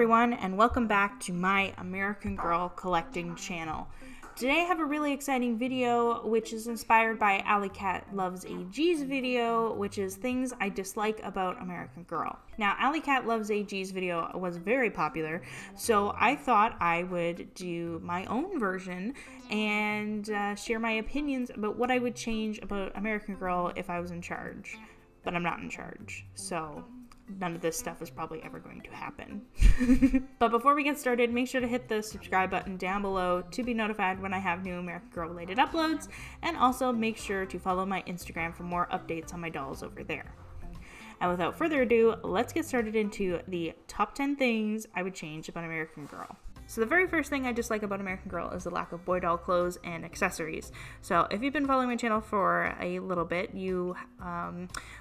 everyone, and welcome back to my American Girl collecting channel. Today I have a really exciting video which is inspired by allycatlovesag's video, which is things I dislike about American Girl. Now, allycatlovesag's video was very popular, so I thought I would do my own version and share my opinions about what I would change about American Girl if I was in charge. But I'm not in charge, so none of this stuff is probably ever going to happen. But before we get started, make sure to hit the subscribe button down below to be notified when I have new American Girl related uploads, and also make sure to follow my Instagram for more updates on my dolls over there. And without further ado, let's get started into the top 10 things I would change about American Girl. So the very first thing I dislike about American Girl is the lack of boy doll clothes and accessories. So if you've been following my channel for a little bit, you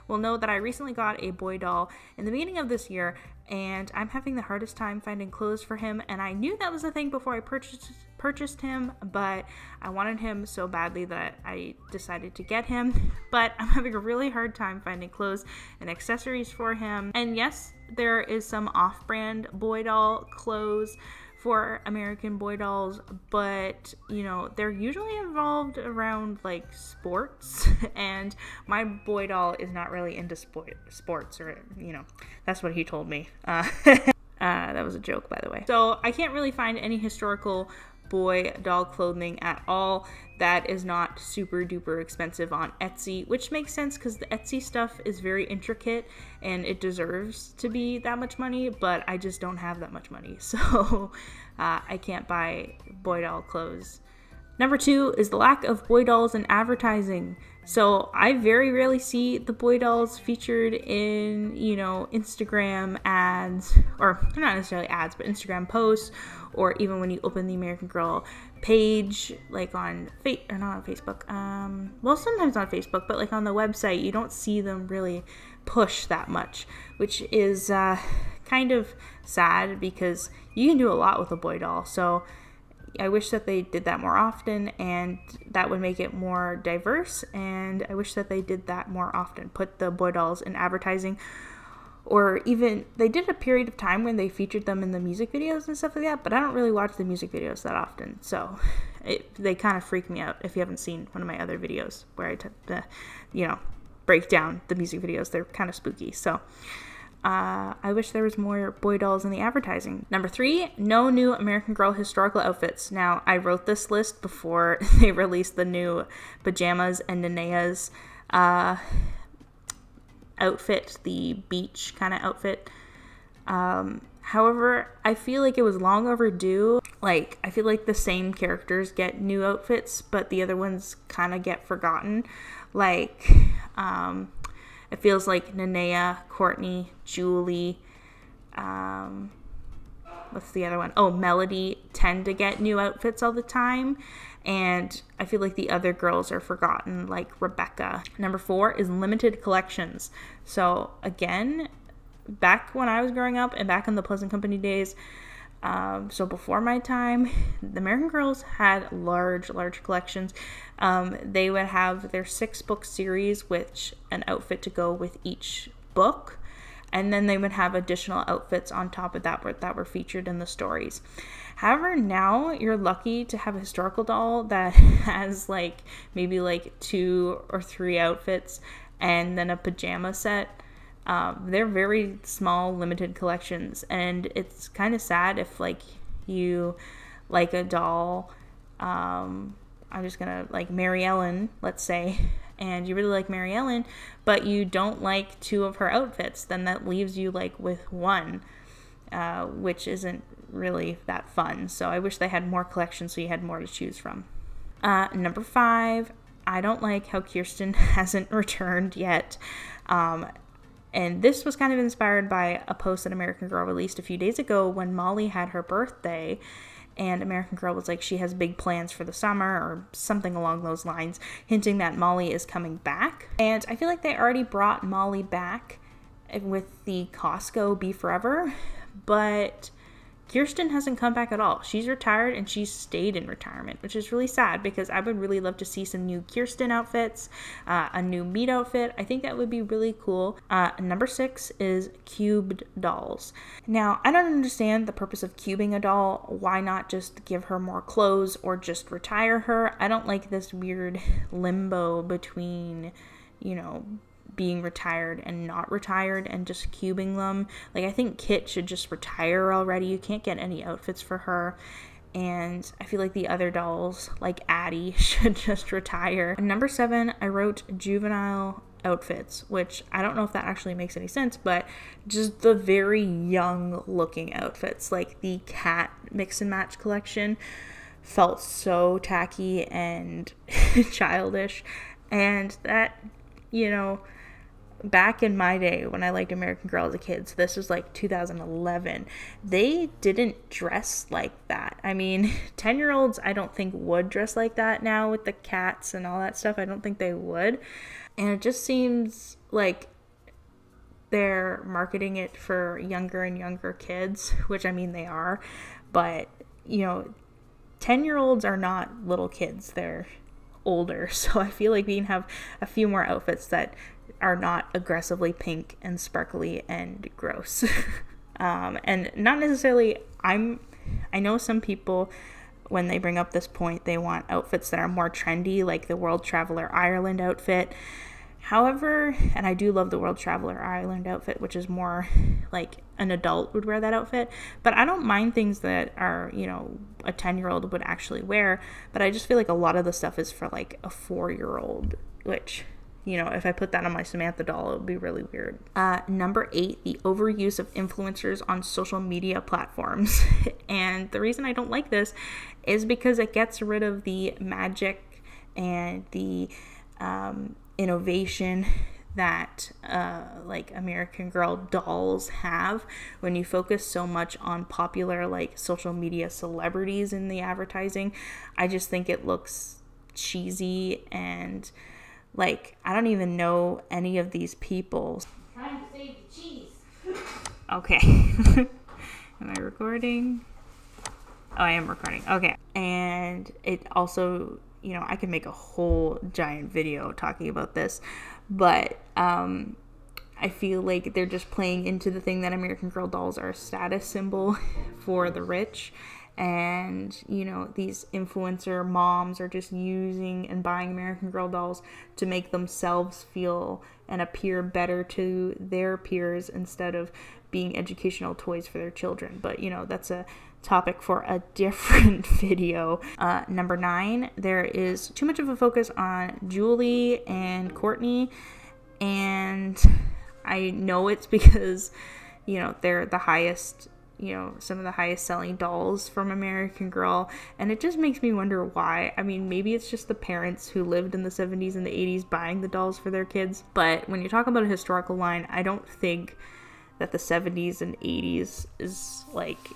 will know that I recently got a boy doll in the beginning of this year, and I'm having the hardest time finding clothes for him, and I knew that was the thing before I purchased him, but I wanted him so badly that I decided to get him. But I'm having a really hard time finding clothes and accessories for him. And yes, there is some off-brand boy doll clothes for American boy dolls, but you know, they're usually involved around like sports, and my boy doll is not really into sports, or you know, that's what he told me. That was a joke, by the way. So I can't really find any historical boy doll clothing at all that is not super duper expensive on Etsy, which makes sense because the Etsy stuff is very intricate and it deserves to be that much money, but I just don't have that much money, so I can't buy boy doll clothes. Number 2 is the lack of boy dolls in advertising. So I very rarely see the boy dolls featured in, you know, Instagram ads, or not necessarily ads, but Instagram posts, or even when you open the American Girl page, like on not on Facebook, well, sometimes on Facebook, but like on the website, you don't see them really push that much, which is kind of sad because you can do a lot with a boy doll. So I wish that they did that more often, and that would make it more diverse, and I wish that they did that more often, put the boy dolls in advertising, or even they did a period of time when they featured them in the music videos and stuff like that, but I don't really watch the music videos that often, so they kind of freak me out. If you haven't seen one of my other videos where I you know, break down the music videos, they're kind of spooky. So I wish there was more boy dolls in the advertising. Number 3, no new American Girl historical outfits. Now, I wrote this list before they released the new pajamas and Nenea's outfit, the beach kind of outfit. However, I feel like it was long overdue. Like, I feel like the same characters get new outfits, but the other ones kind of get forgotten. Like, it feels like Nenea, Courtney, Julie, what's the other one? Oh, Melody tend to get new outfits all the time, and I feel like the other girls are forgotten, like Rebecca. Number 4 is limited collections. So again, back when I was growing up and back in the Pleasant Company days, so before my time, the American Girls had large collections. They would have their 6-book series, which an outfit to go with each book, and then they would have additional outfits on top of that were featured in the stories. However, now you're lucky to have a historical doll that has like maybe like 2 or 3 outfits and then a pajama set. They're very small, limited collections, and it's kind of sad if like you like a doll, I'm just gonna like Mary Ellen, let's say, and you really like Mary Ellen, but you don't like 2 of her outfits, then that leaves you like with 1, which isn't really that fun. So I wish they had more collections so you had more to choose from. Number 5, I don't like how Kirsten hasn't returned yet. And this was kind of inspired by a post that American Girl released a few days ago when Molly had her birthday, and American Girl was like she has big plans for the summer or something along those lines, hinting that Molly is coming back. And I feel like they already brought Molly back with the Costco Be Forever, but Kirsten hasn't come back at all. She's retired and she's stayed in retirement, which is really sad because I would really love to see some new Kirsten outfits, a new meat outfit. I think that would be really cool. Number 6 is cubed dolls. Now, I don't understand the purpose of cubing a doll. Why not just give her more clothes or just retire her? I don't like this weird limbo between, you know, being retired and not retired and just cubing them. Like, I think Kit should just retire already. You can't get any outfits for her. And I feel like the other dolls, like Addie, should just retire. And number 7, I wrote juvenile outfits, which I don't know if that actually makes any sense, but just the very young looking outfits, like the cat mix and match collection felt so tacky and childish. And that, you know, back in my day when I liked American Girl as a kid, so this was like 2011, they didn't dress like that. I mean, 10-year-olds I don't think would dress like that now with the cats and all that stuff. I don't think they would. And it just seems like they're marketing it for younger and younger kids, which I mean they are, but you know, 10-year-olds are not little kids, they're older. So I feel like we can have a few more outfits that are not aggressively pink and sparkly and gross. And not necessarily, I know some people, when they bring up this point, they want outfits that are more trendy, like the World Traveler Ireland outfit. However, and I do love the World Traveler Ireland outfit, which is more like an adult would wear that outfit, but I don't mind things that are, you know, a 10-year-old would actually wear, but I just feel like a lot of the stuff is for like a 4-year-old, which, you know, if I put that on my Samantha doll, it would be really weird. Number 8, the overuse of influencers on social media platforms. And the reason I don't like this is because it gets rid of the magic and the innovation that like American Girl dolls have. When you focus so much on popular like social media celebrities in the advertising, I just think it looks cheesy and like, I don't even know any of these people. Trying to save the cheese. Okay. Am I recording? Oh, I am recording. Okay. And it also, you know, I could make a whole giant video talking about this, but I feel like they're just playing into the thing that American Girl dolls are a status symbol for the rich. And, you know, these influencer moms are just using and buying American Girl dolls to make themselves feel and appear better to their peers instead of being educational toys for their children. But, you know, that's a topic for a different video. Number 9, there is too much of a focus on Julie and Courtney. And I know it's because, you know, they're the highest, you know, some of the highest selling dolls from American Girl, and it just makes me wonder why. I mean, maybe it's just the parents who lived in the 70s and the 80s buying the dolls for their kids, but when you talk about a historical line, I don't think that the 70s and 80s is like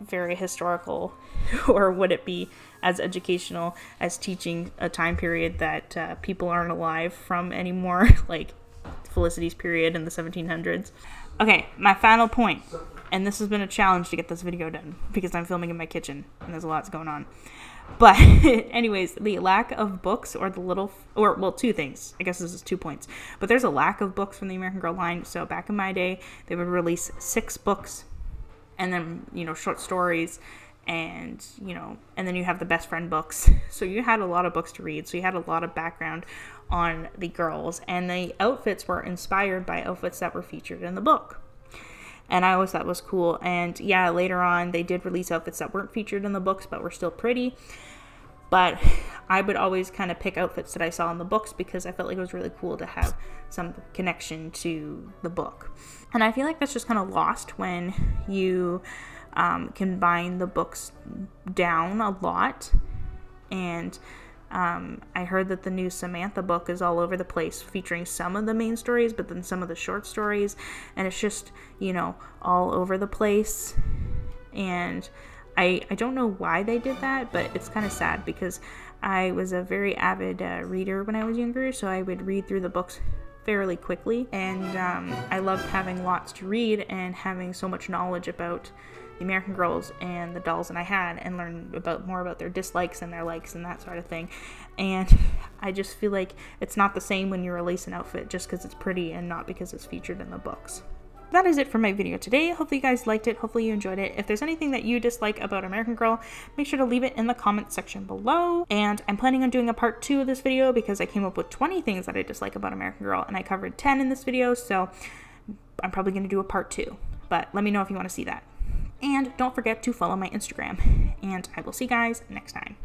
very historical, or would it be as educational as teaching a time period that people aren't alive from anymore, like Felicity's period in the 1700s. Okay, my final point. And this has been a challenge to get this video done because I'm filming in my kitchen and there's a lot going on. But anyways, the lack of books or well, 2 things. I guess this is 2 points. But there's a lack of books from the American Girl line. So back in my day, they would release 6 books and then, you know, short stories and, you know, and then you have the best friend books. So you had a lot of books to read. So you had a lot of background on the girls, and the outfits were inspired by outfits that were featured in the book. And I always thought it was cool. And yeah, later on they did release outfits that weren't featured in the books but were still pretty. But I would always kind of pick outfits that I saw in the books because I felt like it was really cool to have some connection to the book. And I feel like that's just kind of lost when you combine the books down a lot. And I heard that the new Samantha book is all over the place, featuring some of the main stories, but then some of the short stories, and it's just, you know, all over the place. And I don't know why they did that, but it's kind of sad because I was a very avid reader when I was younger, so I would read through the books fairly quickly, and I loved having lots to read and having so much knowledge about the American Girls and the dolls that I had, and learn more about their dislikes and their likes and that sort of thing. And I just feel like it's not the same when you release an outfit just because it's pretty and not because it's featured in the books. That is it for my video today. Hopefully you guys liked it. Hopefully you enjoyed it. If there's anything that you dislike about American Girl, make sure to leave it in the comment section below. And I'm planning on doing a part 2 of this video because I came up with 20 things that I dislike about American Girl, and I covered 10 in this video, so I'm probably going to do a part 2. But let me know if you want to see that. And don't forget to follow my Instagram. And I will see you guys next time.